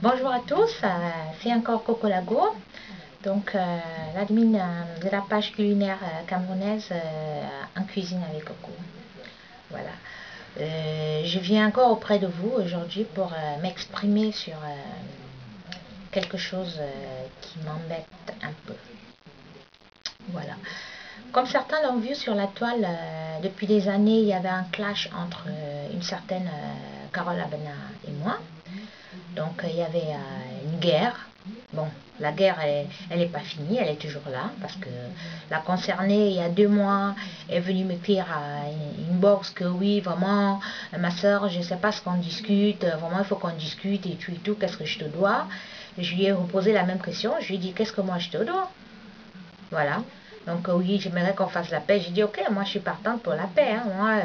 Bonjour à tous, c'est encore Coco Lago, donc l'admin de la page culinaire camerounaise en cuisine avec Coco. Voilà. Je viens encore auprès de vous aujourd'hui pour m'exprimer sur quelque chose qui m'embête un peu. Voilà. Comme certains l'ont vu sur la toile, depuis des années, il y avait un clash entre une certaine Carole Abena et moi. Donc il y avait une guerre. Bon, la guerre, elle n'est pas finie, elle est toujours là, parce que la concernée, il y a 2 mois, est venue m'écrire à une box que oui, vraiment, ma soeur, je ne sais pas ce qu'on discute, vraiment, il faut qu'on discute et tout, qu'est-ce que je te dois? Je lui ai reposé la même question, je lui ai dit, qu'est-ce que moi je te dois? Voilà. Donc oui, j'aimerais qu'on fasse la paix. J'ai dit, ok, moi je suis partante pour la paix, hein. Moi,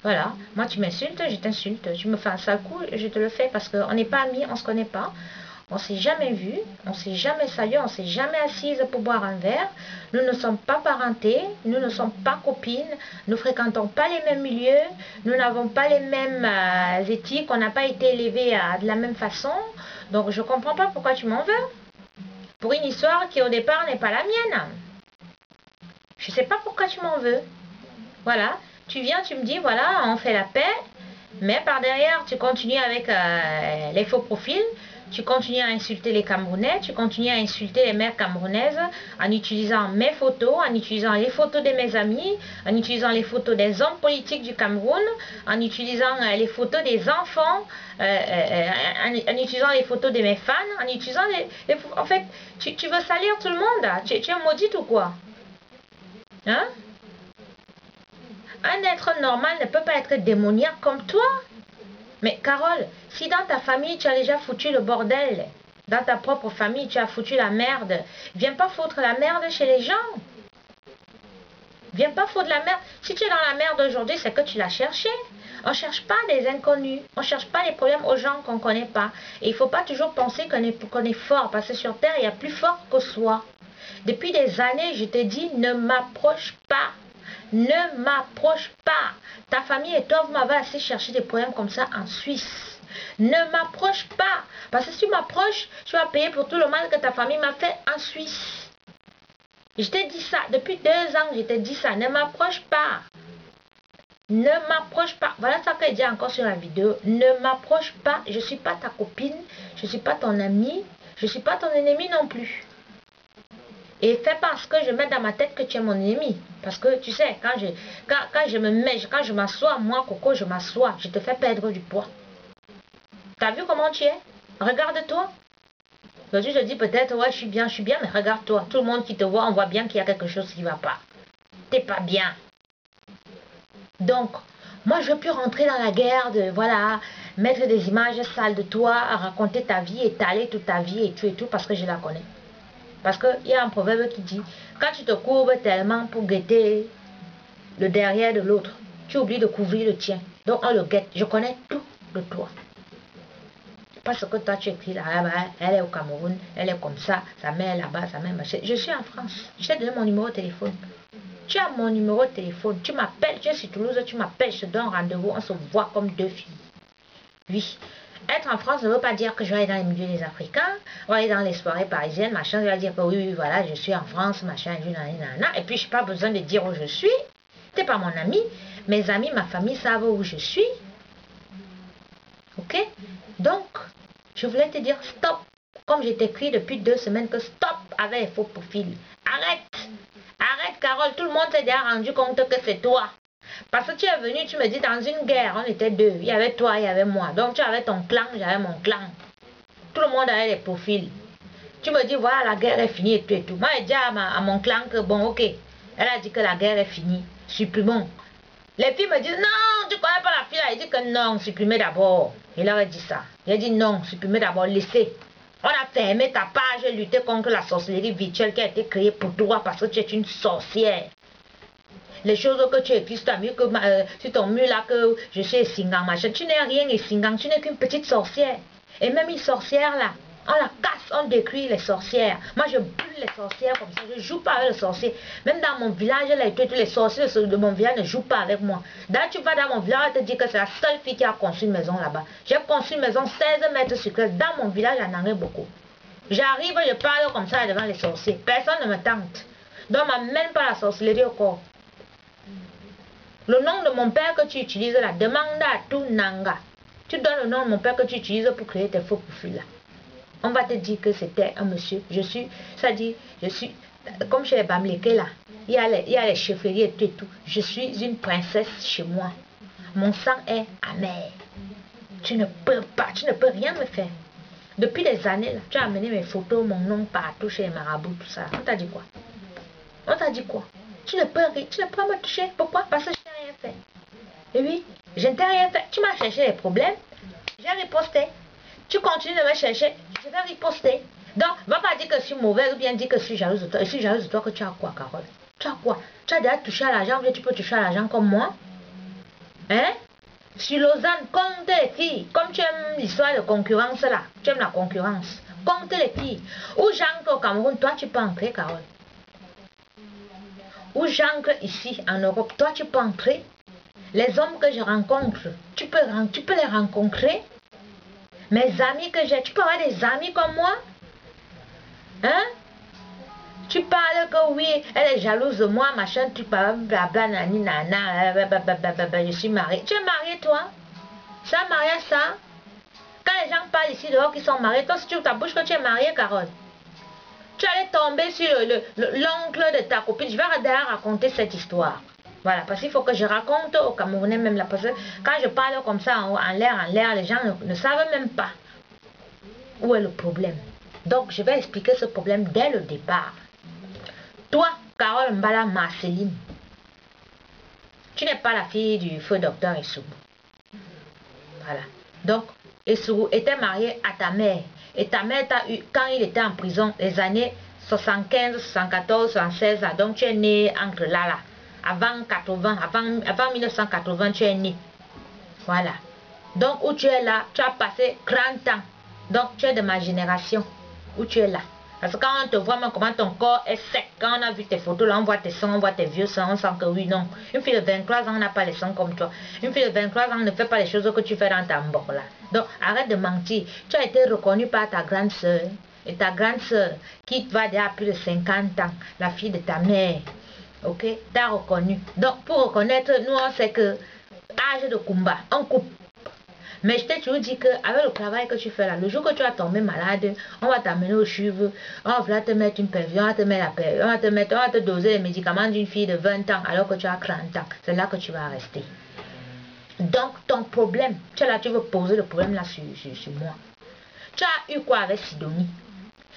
voilà, moi tu m'insultes, je t'insulte, tu me fais un sale coup, je te le fais parce qu'on n'est pas amis, on ne se connaît pas, on ne s'est jamais vu, on ne s'est jamais salué, on ne s'est jamais assise pour boire un verre, nous ne sommes pas parentés, nous ne sommes pas copines, nous ne fréquentons pas les mêmes milieux, nous n'avons pas les mêmes éthiques, on n'a pas été élevés de la même façon, donc je ne comprends pas pourquoi tu m'en veux, pour une histoire qui au départ n'est pas la mienne. Je ne sais pas pourquoi tu m'en veux. Voilà, tu viens, tu me dis, voilà, on fait la paix, mais par derrière, tu continues avec les faux profils, tu continues à insulter les Camerounais, tu continues à insulter les mères camerounaises en utilisant mes photos, en utilisant les photos de mes amis, en utilisant les photos des hommes politiques du Cameroun, en utilisant les photos des enfants, en utilisant les photos de mes fans, en utilisant En fait, tu veux salir tout le monde, tu es maudite ou quoi? Hein? Un être normal ne peut pas être démoniaque comme toi. Mais Carole, si dans ta famille tu as déjà foutu le bordel, dans ta propre famille tu as foutu la merde, viens pas foutre la merde chez les gens. Viens pas foutre la merde. Si tu es dans la merde aujourd'hui, c'est que tu l'as cherché. On ne cherche pas des inconnus. On ne cherche pas les problèmes aux gens qu'on ne connaît pas. Et il ne faut pas toujours penser qu'on est fort. Parce que sur Terre, il y a plus fort que soi. Depuis des années, je te dis, ne m'approche pas. Ne m'approche pas. Ta famille et toi, vous m'avez assez cherché des problèmes comme ça en Suisse. Ne m'approche pas. Parce que si tu m'approches, tu vas payer pour tout le mal que ta famille m'a fait en Suisse. Je t'ai dit ça. Depuis 2 ans, je t'ai dit ça. Ne m'approche pas. Ne m'approche pas. Voilà ça qu'elle dit encore sur la vidéo. Ne m'approche pas. Je ne suis pas ta copine. Je ne suis pas ton amie. Je ne suis pas ton ennemi non plus. Et fais parce que je mets dans ma tête que tu es mon ennemi. Parce que tu sais, quand je m'assois, moi, Coco, je m'assois. Je te fais perdre du poids. T'as vu comment tu es? Regarde-toi. Aujourd'hui, je dis peut-être, ouais, je suis bien, mais regarde-toi. Tout le monde qui te voit, on voit bien qu'il y a quelque chose qui ne va pas. T'es pas bien. Donc, moi, je ne veux plus rentrer dans la guerre de, voilà, mettre des images sales de toi, raconter ta vie, étaler toute ta vie et tout, parce que je la connais. Parce qu'il y a un proverbe qui dit, quand tu te courbes tellement pour guetter le derrière de l'autre, tu oublies de couvrir le tien. Donc, on le guette. Je connais tout de toi. Parce que toi, tu écris là-bas, elle est au Cameroun, elle est comme ça, sa mère là-bas, sa mère machin. Je suis en France. Je t'ai donné mon numéro de téléphone. Tu as mon numéro de téléphone. Tu m'appelles, tu es sur Toulouse, tu m'appelles, je te donne rendez-vous, on se voit comme 2 filles. Oui. Être en France ne veut pas dire que je vais aller dans les milieux des Africains, on va aller dans les soirées parisiennes, machin, je vais dire que oui, voilà, je suis en France, machin, et puis je n'ai pas besoin de dire où je suis. Tu n'es pas mon ami. Mes amis, ma famille savent où je suis. Ok? Donc, je voulais te dire stop. Comme je t'écris depuis 2 semaines que stop avec les faux profils. Arrête. Arrête, Carole. Tout le monde s'est déjà rendu compte que c'est toi. Parce que tu es venu, tu me dis, dans une guerre, on était 2. Il y avait toi, il y avait moi. Donc, tu avais ton clan, j'avais mon clan. Tout le monde avait les profils. Tu me dis, voilà, la guerre est finie et tout et tout. Moi, j'ai dit à mon clan que, bon, ok. Elle a dit que la guerre est finie. Supprimons. Les filles me disent, non, tu ne connais pas la fille. Elle dit que non, supprimez d'abord. Il leur a dit ça. Il a dit non, supprimez d'abord, laissez. On a fermé ta page et lutté contre la sorcellerie virtuelle qui a été créée pour toi parce que tu es une sorcière. Les choses que tu écris, c'est mieux que sur ton mur là que je suis Singang, machin. Tu n'es rien et Singang, tu n'es qu'une petite sorcière. Et même une sorcière là, On la casse, on détruit les sorcières. Moi, je brûle les sorcières comme ça. Je joue pas avec les sorciers. Même dans mon village, tous les sorciers de mon village ne jouent pas avec moi. D'ailleurs, tu vas dans mon village, on te dit que c'est la seule fille qui a conçu une maison là-bas. J'ai conçu une maison 16 mètres sur 15. Dans mon village, j'en en ai beaucoup. J'arrive, je parle comme ça devant les sorciers. Personne ne me tente. Donc, on m'amène pas la sorcellerie au corps. Le nom de mon père que tu utilises là, demande à tout Nanga. Tu donnes le nom de mon père que tu utilises pour créer tes faux profils là. On va te dire que c'était un monsieur. Comme chez les Bamléke là, il y a les chefferies et tout. Je suis une princesse chez moi. Mon sang est amer. Tu ne peux rien me faire. Depuis des années là, tu as amené mes photos, mon nom partout chez les marabouts, tout ça. On t'a dit quoi? On t'a dit quoi? Tu ne peux me toucher. Pourquoi? Parce que je n'ai rien fait. Et oui, je ne t'ai rien fait. Tu m'as cherché les problèmes. J'ai riposté. Tu continues de me chercher. Je vais riposter. Donc, ne va pas dire que je suis mauvaise ou bien dire que je suis jalouse de toi. Je suis jalouse de toi que tu as quoi, Carole? Tu as quoi? Tu as déjà touché à l'argent ou bien tu peux toucher à l'argent comme moi? Hein? Sur Lausanne, compte les filles. Comme tu aimes l'histoire de concurrence là. Tu aimes la concurrence. Compte les filles. Où j'entre au Cameroun, toi tu peux entrer, Carole. Où j'entre ici en Europe, toi tu peux entrer. Les hommes que je rencontre, tu peux les rencontrer. Mes amis que j'ai, tu peux avoir des amis comme moi. Hein? Tu parles que oui, elle est jalouse de moi, machin, tu parles blabla, nani, nana, je suis mariée. Tu es mariée toi? Ça marié à ça? Quand les gens parlent ici dehors qui sont mariés, toi si tu ouvres ta bouche que tu es mariée, Carole. Tu allais tomber sur l'oncle de ta copine. Je vais d'ailleurs raconter cette histoire. Voilà, parce qu'il faut que je raconte aux Camerounais même là. Parce que quand je parle comme ça en l'air, les gens ne savent même pas où est le problème. Donc, je vais expliquer ce problème dès le départ. Toi, Carole Mbala Marceline, tu n'es pas la fille du feu docteur Essoubou. Voilà. Donc, Essoubou était marié à ta mère. Et ta mère t'a eu quand il était en prison, les années 75, 74, 76. Donc, tu es né entre là. Avant 80, avant 1980, tu es né. Voilà. Donc, où tu es là, tu as passé 30 ans. Donc, tu es de ma génération. Où tu es là. Parce que quand on te voit, même comment ton corps est sec, quand on a vu tes photos, là, on voit tes seins, on voit tes vieux seins, on sent que oui, non. Une fille de 23 ans n'a pas les seins comme toi. Une fille de 23 ans ne fait pas les choses que tu fais dans ta mort, là. Donc, arrête de mentir. Tu as été reconnue par ta grande soeur. Et ta grande soeur, qui va déjà plus de 50 ans, la fille de ta mère. Ok? T'as reconnu. Donc, pour reconnaître, nous, on sait que âge de combat, on coupe. Mais je t'ai toujours dit qu'avec le travail que tu fais là, le jour que tu vas tomber malade, on va t'amener au cheveu, on va te mettre une perfusion, on va te mettre la perfusion, on va te doser les médicaments d'une fille de 20 ans alors que tu as 30 ans. C'est là que tu vas rester. Donc, ton problème, tu es là, tu veux poser le problème là sur moi. Tu as eu quoi avec Sidonie?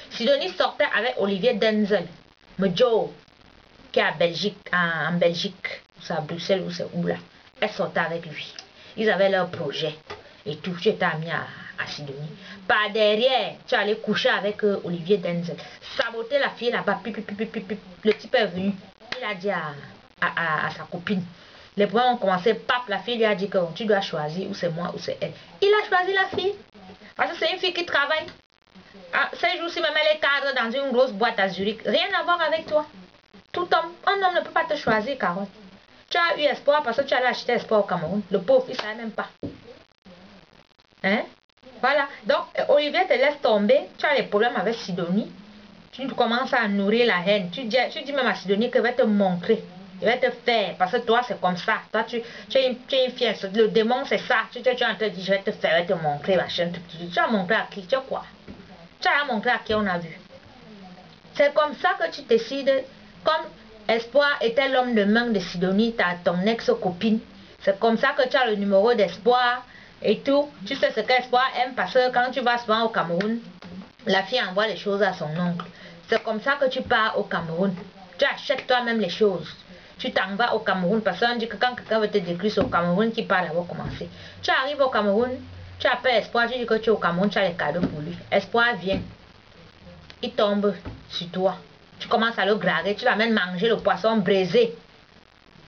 Sidonie sortait avec Olivier Denzel, Joe, qui est en Belgique, c'est à Bruxelles ou c'est où là. Elle sortait avec lui. Ils avaient leur projet. Et tout, tu étais ami à Sidonie. Par derrière, tu allais coucher avec Olivier Denzel. Saboter la fille là-bas. Le type est venu. Il a dit à sa copine. Les problèmes ont commencé. Pap, la fille lui a dit que tu dois choisir ou c'est moi ou c'est elle. Il a choisi la fille. Parce que c'est une fille qui travaille. Ces jours-ci, même elle est cadre dans une grosse boîte à Zurich. Rien à voir avec toi. Un homme ne peut pas te choisir, Carole. Tu as eu espoir parce que tu allais acheter espoir au Cameroun. Le pauvre, il ne savait même pas. Hein? Voilà. Donc, Olivier te laisse tomber. Tu as des problèmes avec Sidonie. Tu commences à nourrir la haine. Tu dis même à Sidonie qu'elle va te montrer. Elle va te faire. Parce que toi, c'est comme ça. Toi, tu es une fille. Le démon, c'est ça. Tu es en train de dire, je vais te faire, je vais te montrer. Machin. Tu as montré à qui? Tu as quoi? Tu as montré à qui on a vu. C'est comme ça que tu décides. Comme Espoir était l'homme de main de Sidonie, ton ex-copine. C'est comme ça que tu as le numéro d'Espoir et tout. Tu sais ce qu'Espoir aime parce que quand tu vas souvent au Cameroun, la fille envoie les choses à son oncle. C'est comme ça que tu pars au Cameroun. Tu achètes toi-même les choses. Tu t'en vas au Cameroun parce qu'on dit que quand quelqu'un veut te décrire, c'est au Cameroun qui part d'abord commencer. Tu arrives au Cameroun, tu appelles Espoir, tu dis que tu es au Cameroun, tu as les cadeaux pour lui. Espoir vient. Il tombe sur toi. Tu commences à le gratter, tu l'amènes manger le poisson braisé.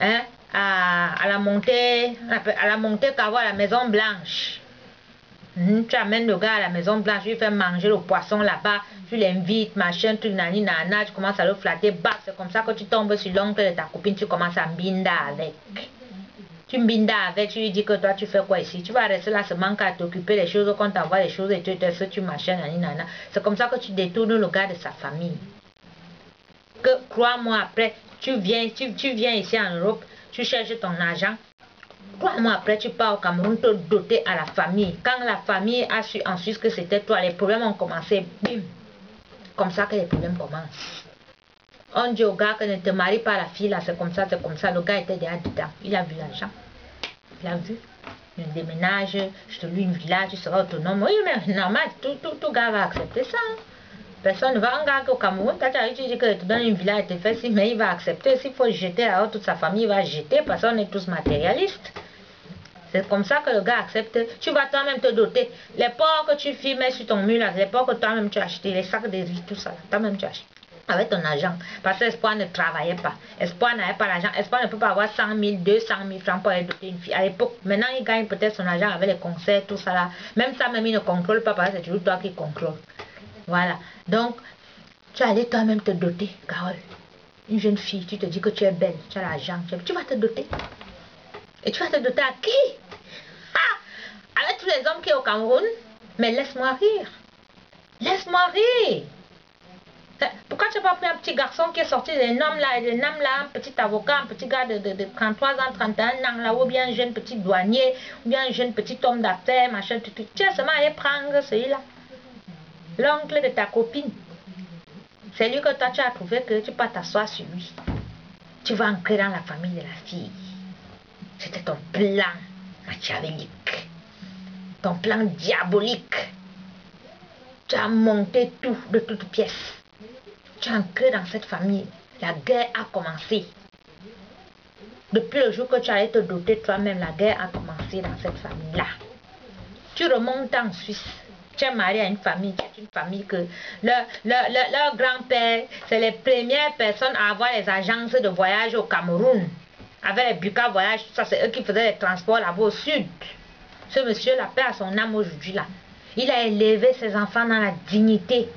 Hein? À la montée qu'avoir la Maison Blanche. Tu amènes le gars à la Maison Blanche, tu lui fais manger le poisson là-bas, tu l'invites, machin, truc, nani, nana, tu commences à le flatter, bah, c'est comme ça que tu tombes sur l'oncle de ta copine, tu commences à mbinda avec. Tu mbinda avec, tu lui dis que toi, tu fais quoi ici? Tu vas rester là seulement qu'à t'occuper des choses, quand t'envoies les choses et tu machin, nani, nana. C'est comme ça que tu détournes le gars de sa famille. Que, crois-moi, après, tu viens ici en Europe, tu cherches ton argent. 3 mois après, tu pars au Cameroun te doter à la famille. Quand la famille a su en Suisse que c'était toi, les problèmes ont commencé. Bim. Comme ça que les problèmes commencent. On dit au gars que ne te marie pas la fille là, c'est comme ça, c'est comme ça. Le gars était déjà dedans. Il a vu l'argent. Il a vu. Je déménage, je te loue une villa, tu seras autonome. Oui, mais normal, tout gars va accepter ça. Personne ne va, un gars au Cameroun, tu dis que tu donnes une villa et te fait si, mais il va accepter. S'il faut jeter alors toute sa famille, il va jeter parce qu'on est tous matérialistes. C'est comme ça que le gars accepte. Tu vas toi-même te doter. Les porcs que tu filmais sur ton mur, là, les porcs que toi-même tu as acheté, les sacs de riz, tout ça, toi-même tu as acheté. Avec ton argent. Parce que Espoir ne travaillait pas. Espoir n'avait pas l'argent. Espoir ne peut pas avoir 100 000, 200 000 francs pour aller doter une fille. À l'époque, maintenant il gagne peut-être son argent avec les concerts, tout ça là. Même ça, même il ne contrôle pas parce que c'est toujours toi qui contrôle. Voilà. Donc, tu vas aller toi-même te doter, Carole. Une jeune fille, tu te dis que tu es belle, tu as l'argent, tu vas te doter. Et tu vas te doter à qui? Avec tous les hommes qui sont au Cameroun, mais laisse-moi rire. Laisse-moi rire. Pourquoi tu n'as pas pris un petit garçon qui est sorti des noms là, un petit avocat, un petit gars de 33 ans, 31 ans là, ou bien un jeune petit douanier, ou bien un jeune petit homme d'affaires, machin, tu as seulement allé prendre celui-là. L'oncle de ta copine. C'est lui que toi tu as trouvé que tu peux t'asseoir sur lui. Tu vas entrer dans la famille de la fille. C'était ton plan machiavélique. Ton plan diabolique. Tu as monté tout de toutes pièces. Tu es entré dans cette famille. La guerre a commencé. Depuis le jour que tu allais te doter toi-même, la guerre a commencé dans cette famille-là. Tu remontes en Suisse. Tu es marié à une famille qui est une famille que leur grand-père, c'est les premières personnes à avoir les agences de voyage au Cameroun. Avec les Buka Voyage, ça c'est eux qui faisaient les transports là-bas au sud. Ce monsieur, la paix à son âme aujourd'hui là. Il a élevé ses enfants dans la dignité.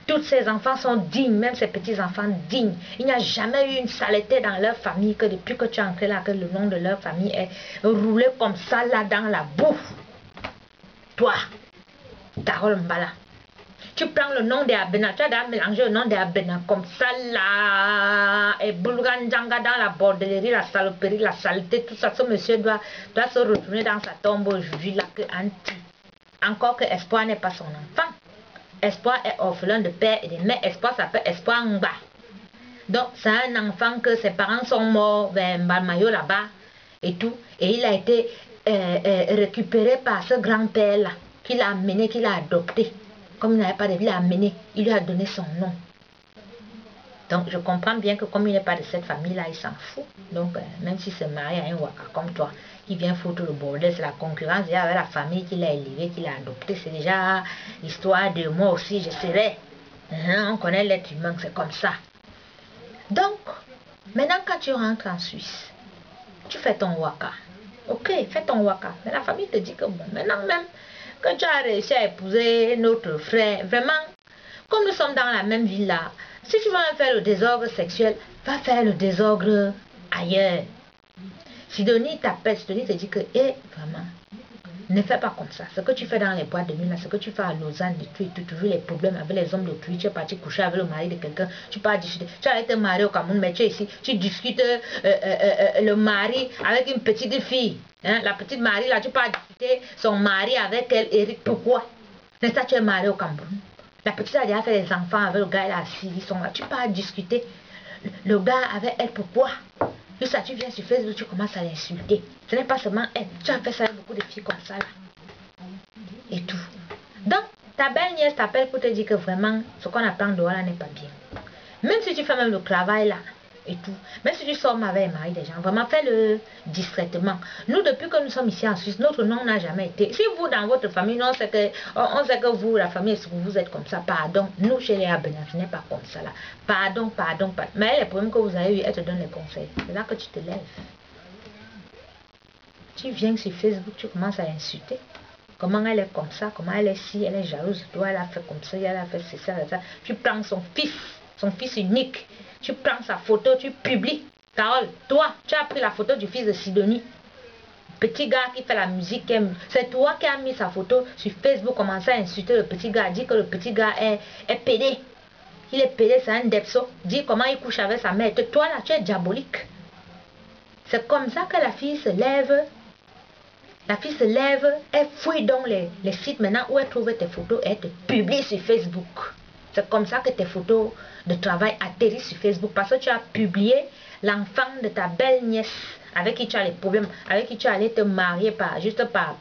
Tous ses enfants sont dignes, même ses petits-enfants dignes. Il n'y a jamais eu une saleté dans leur famille que depuis que tu es entré là, que le nom de leur famille est roulé comme ça là dans la bouffe. Toi, Carole Mbala, tu prends le nom des Abena, tu as mélangé le nom des Abena comme ça là, et Boulganjanga dans la bordellerie, la saloperie, la saleté, tout ça. Ce monsieur doit se retourner dans sa tombe aujourd'hui là que encore que Espoir n'est pas son enfant. Espoir est orphelin de père et de mère. Espoir s'appelle Espoir Ngba. Donc c'est un enfant que ses parents sont morts vers Mbalmayo là-bas et tout. Et il a été récupéré par ce grand-père là, qui l'a amené, qui l'a adopté. Comme il n'avait pas de vie, il l'a amené, il lui a donné son nom. Donc je comprends bien que comme il n'est pas de cette famille-là, il s'en fout. Donc même si c'est marié à un waka comme toi, qui vient foutre le bordel, c'est la concurrence et avec la famille qui l'a élevé, qui l'a adopté. C'est déjà l'histoire de moi aussi, je serai. On connaît l'être humain, c'est comme ça. Donc, maintenant quand tu rentres en Suisse, tu fais ton waka. Ok, fais ton waka. Mais la famille te dit que bon, maintenant même que tu as réussi à épouser notre frère, vraiment, comme nous sommes dans la même ville là, si tu vas faire le désordre sexuel, va faire le désordre ailleurs. Sidonie t'appelle, Sidonie te dit que, vraiment, ne fais pas comme ça. Ce que tu fais dans les boîtes de nuit, ce que tu fais à Lausanne, tu veux les problèmes avec les hommes d'autrui, tu es parti coucher avec le mari de quelqu'un, tu peux discuter. Tu as été marié au Cameroun, mais tu es ici, tu discutes le mari avec une petite fille. Hein? La petite Marie, là, tu peux discuter son mari avec elle, Eric. Pourquoi? Mais ça, tu es marié au Cameroun. La petite a déjà fait des enfants avec le gars, là, ils sont là. Tu peux discuter le gars avec elle, pourquoi? Et ça, tu viens sur Facebook, tu commences à l'insulter. Ce n'est pas seulement elle. Tu as fait ça avec beaucoup de filles comme ça là. Et tout. Donc, ta belle-nièce t'appelle pour te dire que vraiment, ce qu'on apprend dehors là n'est pas bien. Même si tu fais même le travail là, et tout. Même si tu sors avec un mari des gens, vraiment fais-le discrètement. Nous, depuis que nous sommes ici en Suisse, notre nom n'a jamais été. Si vous, dans votre famille, on sait que vous, la famille, vous êtes comme ça, pardon. Nous, chez les Abena, ce n'est pas comme ça là. Pardon. Mais les problèmes que vous avez eu, elle te donne les conseils. C'est là que tu te lèves. Tu viens sur Facebook, tu commences à insulter. Comment elle est comme ça, comment elle est si, elle est jalouse de toi, elle a fait comme ça, elle a fait ça, ça. Tu prends son fils unique, tu prends sa photo, tu publies. Carole, toi, tu as pris la photo du fils de Sidonie. Petit gars qui fait la musique, c'est toi qui as mis sa photo sur Facebook, commencé à insulter le petit gars, dit que le petit gars est pédé. Il est pédé, c'est un depso. Dit comment il couche avec sa mère. Toi là, tu es diabolique. C'est comme ça que la fille se lève. La fille se lève, elle fouille dans les sites maintenant où elle trouve tes photos et elle te publie sur Facebook. C'est comme ça que tes photos de travail atterrissent sur Facebook parce que tu as publié l'enfant de ta belle-nièce avec qui tu as les problèmes, avec qui tu allais te marier juste par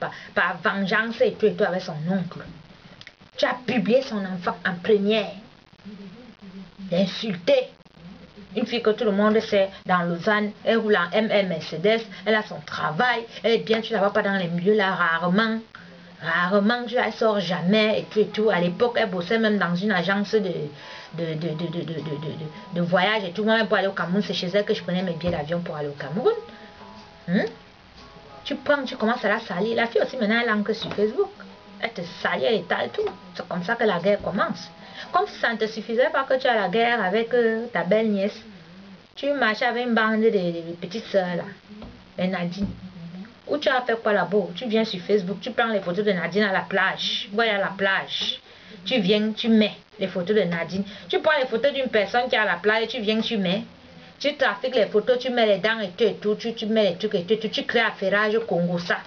vengeance et tout avec son oncle. Tu as publié son enfant en première. L'insulter. Une fille que tout le monde sait dans Lausanne, elle roule en ML Mercedes, elle a son travail, elle est bien, tu ne la vois pas dans les milieux là, rarement, tu la sors jamais et tout et tout. À l'époque, elle bossait même dans une agence de voyage et tout. Moi, pour aller au Cameroun, c'est chez elle que je prenais mes billets d'avion pour aller au Cameroun. Tu prends, tu commences à la salir. La fille aussi, maintenant, elle encre sur Facebook. Elle te salit, elle étale tout. C'est comme ça que la guerre commence. Comme si ça ne te suffisait pas que tu as la guerre avec ta belle-nièce. Tu marches avec une bande de petites soeurs là, les Nadine. Ou tu as fait quoi là-bas? Tu viens sur Facebook, tu prends les photos de Nadine à la plage. Voilà la plage. Tu viens, tu mets les photos de Nadine. Tu prends les photos d'une personne qui est à la plage et tu viens, tu mets. Tu trafiques les photos, tu mets les dents et tout, tu mets les trucs et tout, tu crées affairage Congo ça.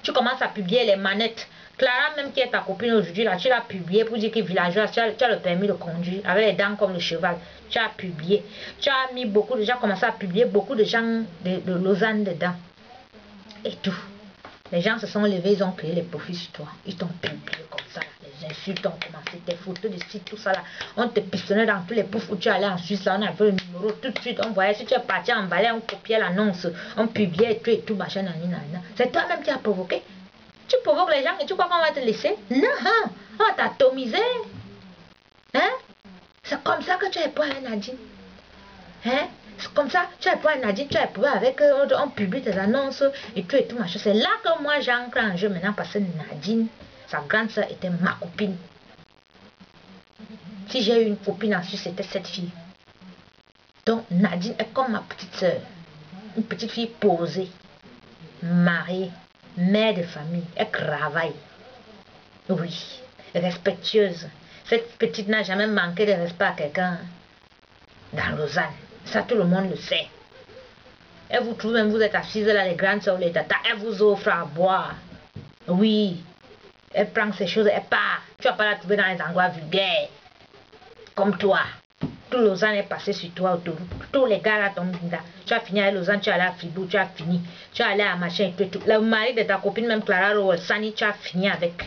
Tu commences à publier les manettes. Clara, même qui est ta copine aujourd'hui, là, tu l'as publié pour dire que villageois, tu as le permis de conduire, avec les dents comme le cheval. Tu as publié. Tu as mis beaucoup de gens, commencé à publier beaucoup de gens de Lausanne dedans. Et tout. Les gens se sont levés, ils ont créé les profits sur toi. Ils t'ont publié comme ça. Les insultes ont commencé, tes photos de site, tout ça là. On te pistonnait dans tous les poufs où tu allais en Suisse, là, on avait le numéro tout de suite. On voyait si tu es parti en Valais, on copiait l'annonce, on publiait et tout, machin, nanana. C'est toi-même qui as provoqué. Tu provoques les gens et tu crois qu'on va te laisser? Non, on va t'atomiser. Hein? C'est comme ça que tu as éprouvé avec Nadine. Hein? C'est comme ça, tu as éprouvé avec Nadine, tu as éprouvé avec on publie tes annonces et tout machin. C'est là que moi j'entre en jeu maintenant parce que Nadine, sa grande soeur était ma copine. Si j'ai eu une copine en Suisse, c'était cette fille. Donc Nadine est comme ma petite soeur. Une petite fille posée, mariée. Mère de famille, elle travaille. Oui, respectueuse. Cette petite n'a jamais manqué de respect à quelqu'un dans Lausanne. Ça, tout le monde le sait. Elle vous trouve même, vous êtes assises là, les grandes soeurs, les tatas, elle vous offre à boire. Oui, elle prend ces choses, elle part. Tu vas pas la trouver dans les endroits vulgaires. Comme toi. Tout Lausanne est passé sur toi autour. Tous les gars là tombent là. Tu as fini à Lausanne, tu es allé à Fribourg, tu as fini. Tu es allé à machin et tout. Le mari de ta copine, même Clara Sani, tu as fini avec.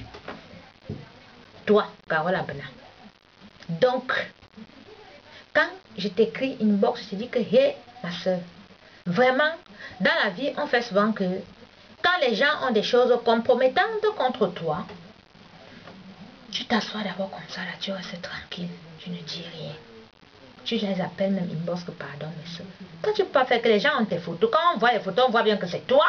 Toi, Carole Abena. Donc, quand je t'écris une box, je te dis que, hé, ma soeur, vraiment, dans la vie, on fait souvent que quand les gens ont des choses compromettantes contre toi, tu t'assois d'abord comme ça, là, tu restes tranquille, tu ne dis rien. Tu les appelles même inbox que pardon, mais ça. Quand tu peux pas faire que les gens ont tes photos, quand on voit les photos, on voit bien que c'est toi.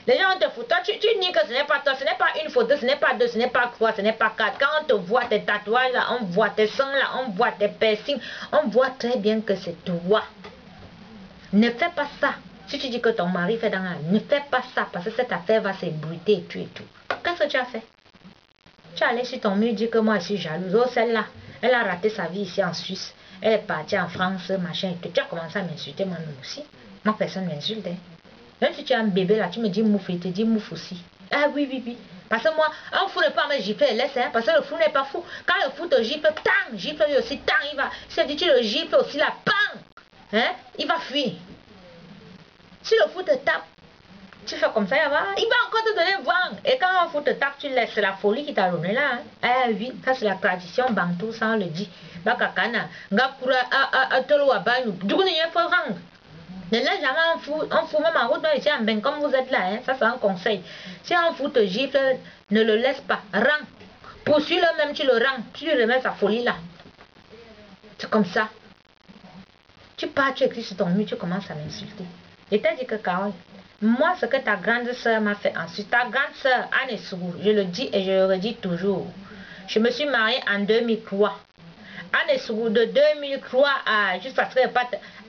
Les gens ont tes photos, tu dis que ce n'est pas toi, ce n'est pas une photo, ce n'est pas deux, ce n'est pas trois, ce n'est pas quatre. Quand on te voit tes tatouages là, on voit tes sangs là, on voit tes piercings, on voit très bien que c'est toi. Ne fais pas ça. Si tu dis que ton mari fait dans la... Ne fais pas ça parce que cette affaire va s'ébruiter et tout et tout. Qu'est-ce que tu as fait? Tu es allé sur ton mur dire que moi je suis jalouse. Oh, celle-là, elle a raté sa vie ici en Suisse. Elle est partie en France, machin et tout. Tu as commencé à m'insulter moi-même aussi. Moi, personne ne m'insulte. Hein. Même si tu as un bébé là, tu me dis mouf et tu dis mouf aussi. Ah oui, oui, oui. Parce que moi, un fou n'est pas me gifler, laisse, hein, parce que le fou n'est pas fou. Quand le fou te gifle, tang, gifle lui aussi, tang, il va. Si tu le gifles aussi, la pang, hein, il va fuir. Si le fou te tape, tu fais comme ça, il va encore te donner vent. Et quand un fou te tape, tu laisses, c'est la folie qui t'a donné là. Hein. Ah oui, ça c'est la tradition bantou, ça on le dit. Bakakana, ngakura, tolo wabanyu, du n'y a pas rang. Ne laisse jamais un fou, même en route, même ici en bain, comme vous êtes là, hein, ça c'est un conseil. Si un fou te gifle, ne le laisse pas, rang. Poursuis-le même, tu le rends, tu lui remets sa folie là. C'est comme ça. Tu pars, tu écris sur ton mur, tu commences à m'insulter. Et t'as dit que Carole, Moi, ce que ta grande soeur m'a fait ensuite, ta grande soeur, Anne Sougou, je le dis et je le redis toujours. Je me suis mariée en 2003. Anne Sougou, de 2003 à jusqu'à ce que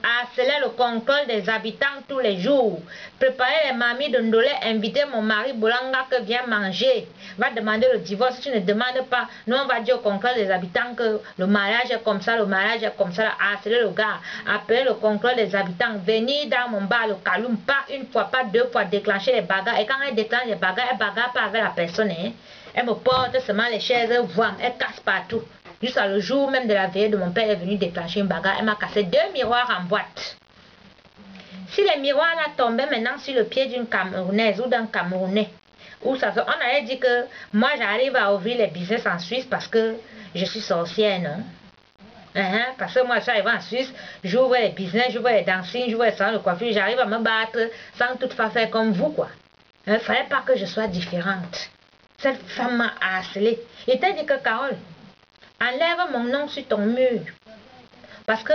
harceler le contrôle des habitants tous les jours. Préparer les mamies de Ndolé, inviter mon mari Boulanga que vient manger. Va demander le divorce. Si tu ne demandes pas, nous on va dire au contrôle des habitants que le mariage est comme ça, le mariage est comme ça. Harceler le gars, appeler le contrôle des habitants, venir dans mon bar, le Kaloum, pas une fois, pas deux fois, déclencher les bagarres. Et quand elle déclenche les bagarres, elle bagarre pas avec la personne. Hein. Elle me porte seulement les chaises, elle casse partout. Jusqu'à le jour même de la veille de mon père est venu déclencher une bagarre. Elle m'a cassé 2 miroirs en boîte. Si les miroirs là tombaient maintenant sur le pied d'une Camerounaise ou d'un Camerounais, on allait dire que moi j'arrive à ouvrir les business en Suisse parce que je suis sorcière, non? Parce que moi j'arrive en Suisse, j'ouvre les business, j'ouvre les dancing, j'ouvre les salons de coiffure, j'arrive à me battre sans toutefois faire comme vous, quoi. Il ne fallait pas que je sois différente. Cette femme m'a harcelée. Il t'a dit que Carole, enlève mon nom sur ton mur. Parce que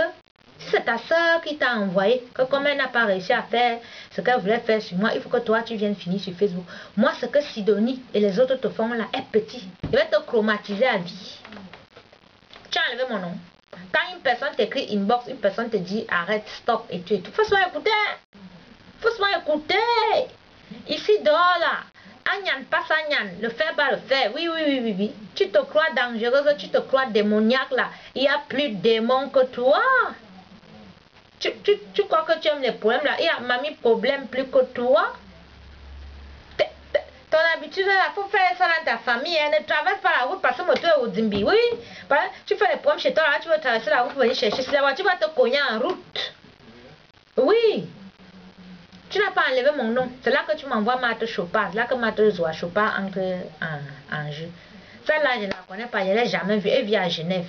si c'est ta soeur qui t'a envoyé, que comme elle n'a pas réussi à faire ce qu'elle voulait faire sur moi, il faut que toi tu viennes finir sur Facebook. Moi, ce que Sidonie et les autres te font là est petit. Il va te traumatiser à vie. Tu as enlevé mon nom. Quand une personne t'écrit inbox, une personne te dit arrête, stop et tout. Faut se écouter. Faut se écouter. Ici, dehors là. Agnan, passe Agnan, le faire, pas le faire. Oui, oui, oui, oui, oui. Tu te crois dangereuse, tu te crois démoniaque là. Il y a plus de démons que toi. Tu crois que tu aimes les problèmes là. Il y a mamie problème plus que toi. Ton habitude là, il faut faire ça dans ta famille. Hein. Ne traverse pas la route parce que moi tu es au Zimbi. Oui, tu fais les problèmes chez toi là, tu veux traverser la route pour venir chercher. Si la voiture va te cogner en route. Oui. Tu n'as pas enlevé mon nom. C'est là que tu m'envoies Marthe Chopard. Là que Marthe Zoa Chopard entre en jeu. Celle-là, je ne la connais pas. Je ne l'ai jamais vue. Elle vit à Genève.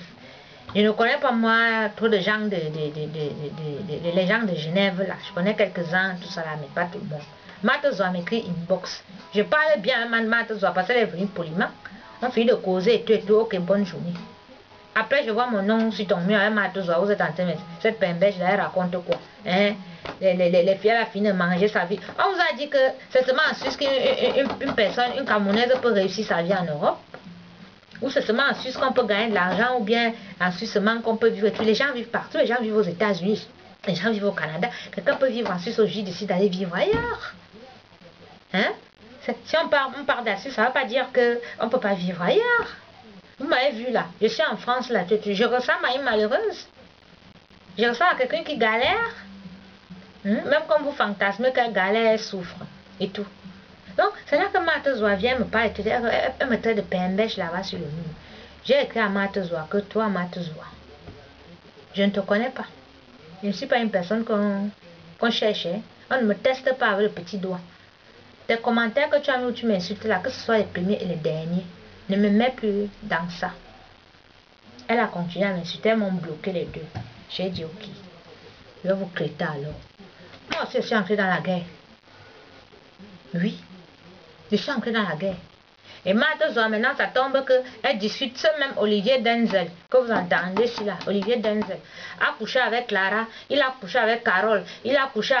Je ne connais pas moi trop de gens les gens de Genève là. Je connais quelques-uns, tout ça là, mais pas tout le monde. Marthe Zoa m'écrit inbox. Je parle bien à Marthe Zoa parce qu'elle est venue poliment. On finit de causer et tout. Ok, bonne journée. Après, je vois mon nom sur ton mur avec Marthe Zoa. Vous êtes en train de cette pembèche là, elle raconte quoi? Hein? Les filles à la fin de manger sa vie. On vous a dit que c'est seulement en Suisse qu'une personne, une Camerounaise peut réussir sa vie en Europe. Ou c'est seulement en Suisse qu'on peut gagner de l'argent, ou bien en Suisse seulement qu'on peut vivre. Les gens vivent partout, les gens vivent aux États-Unis, les gens vivent au Canada. Quelqu'un peut vivre en Suisse aujourd'hui, décide d'aller vivre ailleurs. Hein? Si on part d'Asie, ça ne veut pas dire qu'on ne peut pas vivre ailleurs. Vous m'avez vu là, je suis en France là, je ressemble à une malheureuse. Je ressemble à quelqu'un qui galère. Même comme vous fantasmez qu'elle galère, elle souffre et tout. Donc, c'est là que Marthe Zoa vient me parler. Elle me traite de pembèche là-bas sur le mur. J'ai écrit à Marthe Zoa que toi, Marthe Zoa, je ne te connais pas. Je ne suis pas une personne qu'on cherchait. On ne me teste pas avec le petit doigt. Tes commentaires que tu as mis où tu m'insultes là, que ce soit les premiers et les derniers, ne me mets plus dans ça. Elle a continué à m'insulter, elles m'ont bloqué les deux. J'ai dit ok. Je vais vous créter alors. Moi aussi, je suis entrée dans la guerre. Oui, je suis entrée dans la guerre. Et Marthe Zoa, maintenant, ça tombe qu'elle discute, ce même Olivier Denzel, que vous entendez ici là, Olivier Denzel, a couché avec Clara, il a couché avec Carole, il a couché